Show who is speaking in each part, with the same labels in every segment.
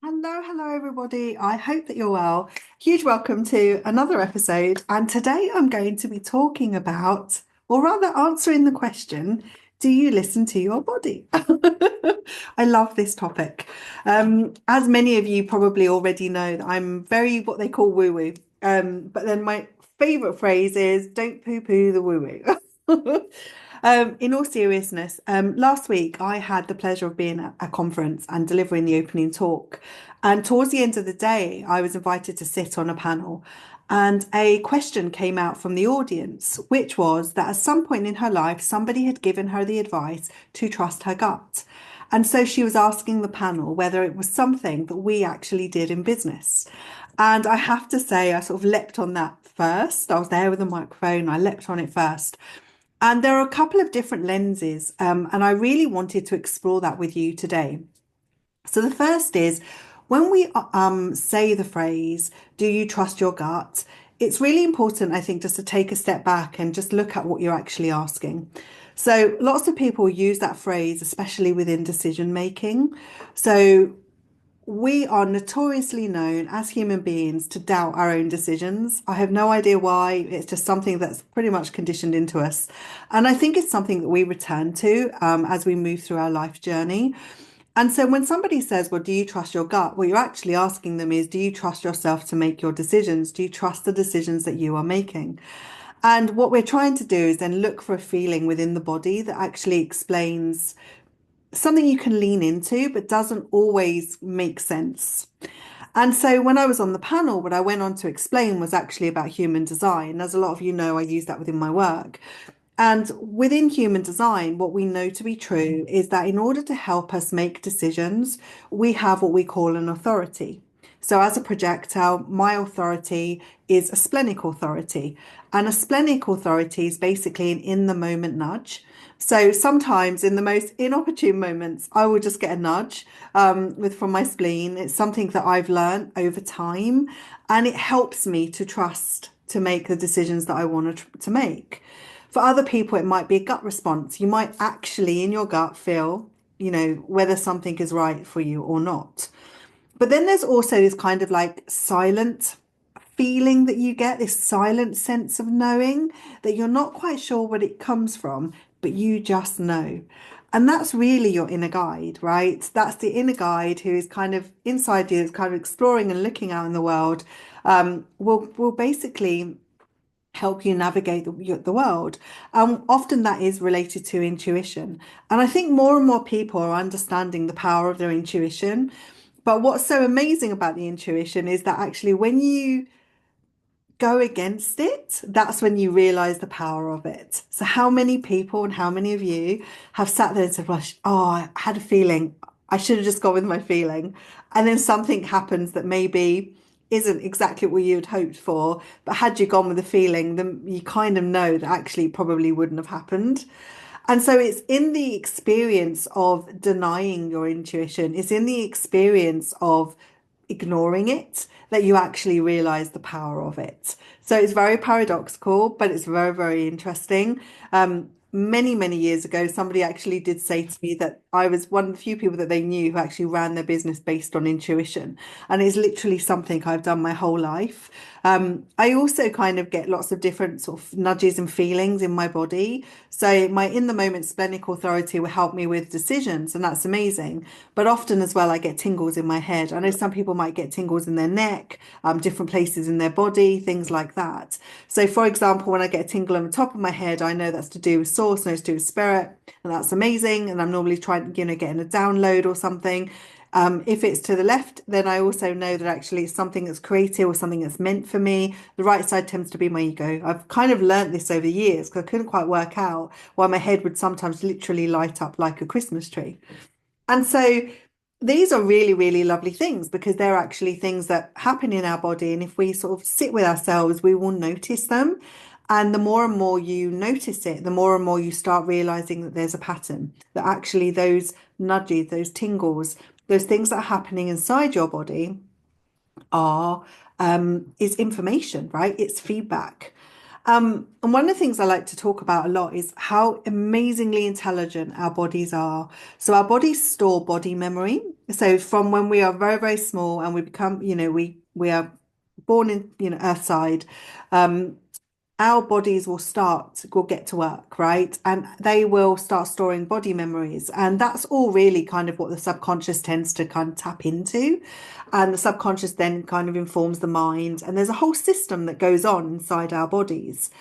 Speaker 1: Hello, everybody. I hope that you're well. Huge welcome to another episode. And today I'm going to be talking about, or rather answering the question, do you listen to your body? I love this topic. As many of you probably already know, that I'm very what they call woo-woo. But then my favorite phrase is don't poo-poo the woo-woo. In all seriousness, last week I had the pleasure of being at a conference and delivering the opening talk. And towards the end of the day, I was invited to sit on a panel. And a question came out from the audience, which was that at some point in her life, somebody had given her the advice to trust her gut. And so she was asking the panel whether it was something that we actually did in business. And I have to say, I sort of leapt on that first. I was there with a microphone, I leapt on it first. And there are a couple of different lenses, and I really wanted to explore that with you today. So the first is when we say the phrase, do you trust your gut? It's really important, I think, just to take a step back and just look at what you're actually asking. So lots of people use that phrase, especially within decision making. So we are notoriously known as human beings to doubt our own decisions. I have no idea why. It's just something that's pretty much conditioned into us. And I think it's something that we return to as we move through our life journey. And so when somebody says, well, do you trust your gut? What you're actually asking them is, do you trust yourself to make your decisions? Do you trust the decisions that you are making? And what we're trying to do is then look for a feeling within the body that actually explains something you can lean into, but doesn't always make sense. And so when I was on the panel, what I went on to explain was actually about human design. As a lot of you know, I use that within my work. And within human design, what we know to be true is that in order to help us make decisions, we have what we call an authority. So, as a projectile, my authority is a splenic authority. And a splenic authority is basically an in the moment nudge. So, sometimes in the most inopportune moments, I will just get a nudge from my spleen. It's something that I've learned over time, and it helps me to trust to make the decisions that I want to make. For other people, it might be a gut response. You might actually, in your gut, feel, whether something is right for you or not. But then there's also this kind of like silent feeling that you get, this silent sense of knowing that you're not quite sure what it comes from, but you just know. And that's really your inner guide, right? That's the inner guide who is kind of inside you, that's kind of exploring and looking out in the world. Will basically help you navigate the world. Often that is related to intuition. And I think more and more people are understanding the power of their intuition. But what's so amazing about the intuition is that actually, when you go against it, that's when you realize the power of it. So, how many people and how many of you have sat there and said, well, oh, I had a feeling, I should have just gone with my feeling. And then something happens that maybe isn't exactly what you had hoped for. But had you gone with the feeling, then you kind of know that actually probably wouldn't have happened. And so it's in the experience of denying your intuition, it's in the experience of ignoring it that you actually realize the power of it. So it's very paradoxical, but it's very, very interesting. Many years ago, somebody actually did say to me that I was one of the few people that they knew who actually ran their business based on intuition. And it's literally something I've done my whole life. I also kind of get lots of different sort of nudges and feelings in my body. So my in the moment splenic authority will help me with decisions, and that's amazing. But often as well, I get tingles in my head. I know some people might get tingles in their neck, different places in their body, things like that. So, for example, when I get a tingle on the top of my head, I know that's to do with source, no, it's to do with spirit, and that's amazing. And I'm normally trying, getting a download or something. If it's to the left, then I also know that actually it's something that's creative or something that's meant for me. The right side tends to be my ego. I've kind of learnt this over the years because I couldn't quite work out why my head would sometimes literally light up like a Christmas tree. And so these are really, really lovely things because they're actually things that happen in our body. And if we sort of sit with ourselves, we will notice them. And the more and more you notice it, the more and more you start realizing that there's a pattern, that actually those nudges, those tingles, those things that are happening inside your body are is information, right? It's feedback. And one of the things I like to talk about a lot is how amazingly intelligent our bodies are. So our bodies store body memory. So from when we are very, very small and we become, we are born in, Earthside, um, our bodies will get to work, right? And they will start storing body memories. And that's all really kind of what the subconscious tends to kind of tap into. And the subconscious then kind of informs the mind. And there's a whole system that goes on inside our bodies.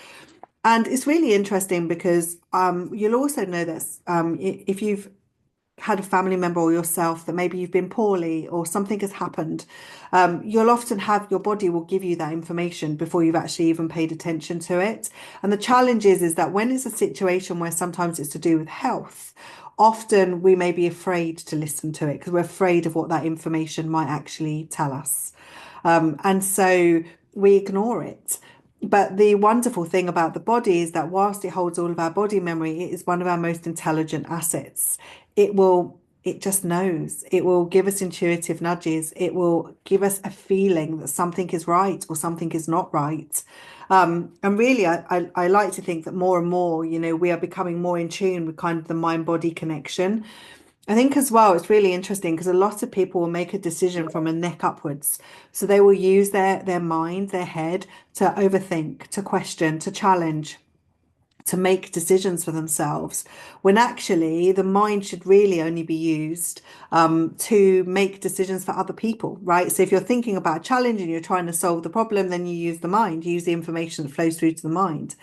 Speaker 1: And it's really interesting because you'll also know this if you've had a family member or yourself that maybe you've been poorly or something has happened, you'll often have your body will give you that information before you've actually even paid attention to it. And the challenge is that when it's a situation where sometimes it's to do with health, often we may be afraid to listen to it because we're afraid of what that information might actually tell us. And so we ignore it. But the wonderful thing about the body is that whilst it holds all of our body memory, it is one of our most intelligent assets. It just knows. It will give us intuitive nudges. It will give us a feeling that something is right or something is not right. And really, I like to think that more and more, we are becoming more in tune with kind of the mind-body connection. I think as well, it's really interesting because a lot of people will make a decision from a neck upwards. So they will use their mind, their head to overthink, to question, to challenge, to make decisions for themselves, when actually the mind should really only be used to make decisions for other people, right? So if you're thinking about a challenge and you're trying to solve the problem, then you use the mind, you use the information that flows through to the mind.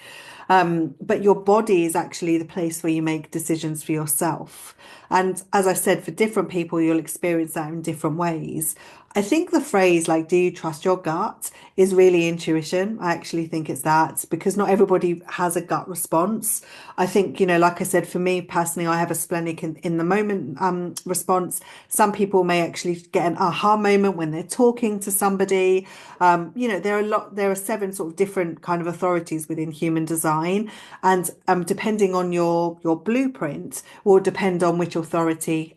Speaker 1: But your body is actually the place where you make decisions for yourself. And as I said, for different people, you'll experience that in different ways. I think the phrase like, do you trust your gut is really intuition. I actually think it's that because not everybody has a gut response. I think, like I said, for me personally, I have a splenic in the moment response. Some people may actually get an aha moment when they're talking to somebody. There are seven sort of different kind of authorities within human design. And depending on your blueprint will depend on which authority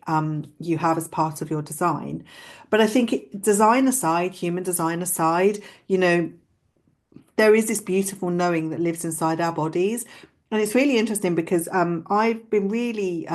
Speaker 1: you have as part of your design. But I think design aside, human design aside, there is this beautiful knowing that lives inside our bodies. And it's really interesting because I've been really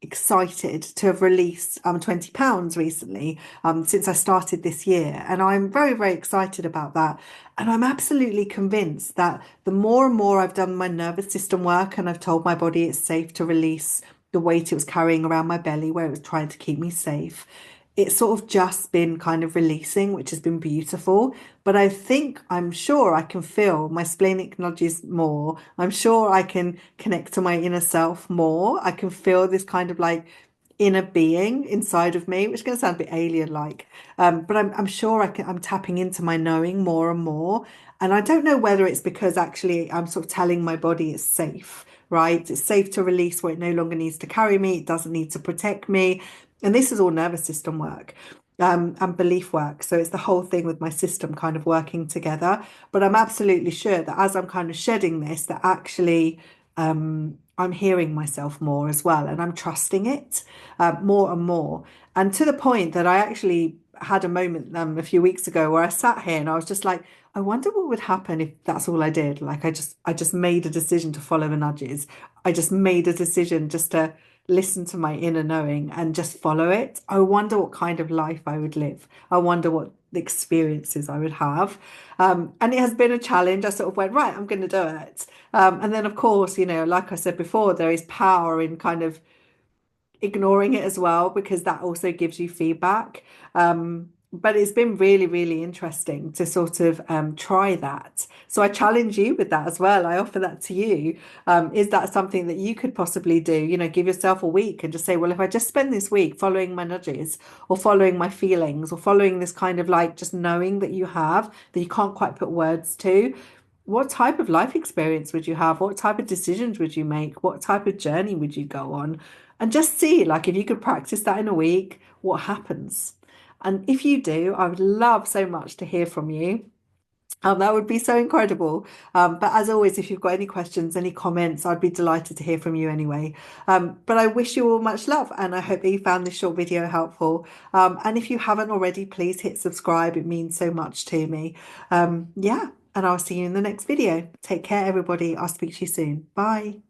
Speaker 1: excited to have released £20 recently since I started this year. And I'm very, very excited about that. And I'm absolutely convinced that the more and more I've done my nervous system work and I've told my body it's safe to release the weight it was carrying around my belly where it was trying to keep me safe, it's sort of just been kind of releasing, which has been beautiful. But I'm sure I can feel my splenic nudges more. I'm sure I can connect to my inner self more. I can feel this kind of like inner being inside of me, which is going to sound a bit alien-like. But I'm sure I'm tapping into my knowing more and more. And I don't know whether it's because actually I'm sort of telling my body it's safe, right? It's safe to release where it no longer needs to carry me. It doesn't need to protect me. And this is all nervous system work and belief work. So it's the whole thing with my system kind of working together. But I'm absolutely sure that as I'm kind of shedding this, that actually I'm hearing myself more as well. And I'm trusting it more and more. And to the point that I actually had a moment a few weeks ago where I sat here and I was just like, I wonder what would happen if that's all I did. Like I just made a decision to follow the nudges. I just made a decision just to listen to my inner knowing and just follow it. I wonder what kind of life I would live. I wonder what experiences I would have. And it has been a challenge. I sort of went, right, I'm going to do it. And then, of course, like I said before, there is power in kind of ignoring it as well, because that also gives you feedback. But it's been really, really interesting to sort of try that. So I challenge you with that as well. I offer that to you. Is that something that you could possibly do? Give yourself a week and just say, well, if I just spend this week following my nudges or following my feelings or following this kind of like just knowing that you have that you can't quite put words to, what type of life experience would you have? What type of decisions would you make? What type of journey would you go on? And just see, like, if you could practice that in a week, what happens? And if you do, I would love so much to hear from you. That would be so incredible. But as always, if you've got any questions, any comments, I'd be delighted to hear from you anyway. But I wish you all much love and I hope that you found this short video helpful. And if you haven't already, please hit subscribe. It means so much to me. Yeah. and I'll see you in the next video. Take care, everybody. I'll speak to you soon. Bye.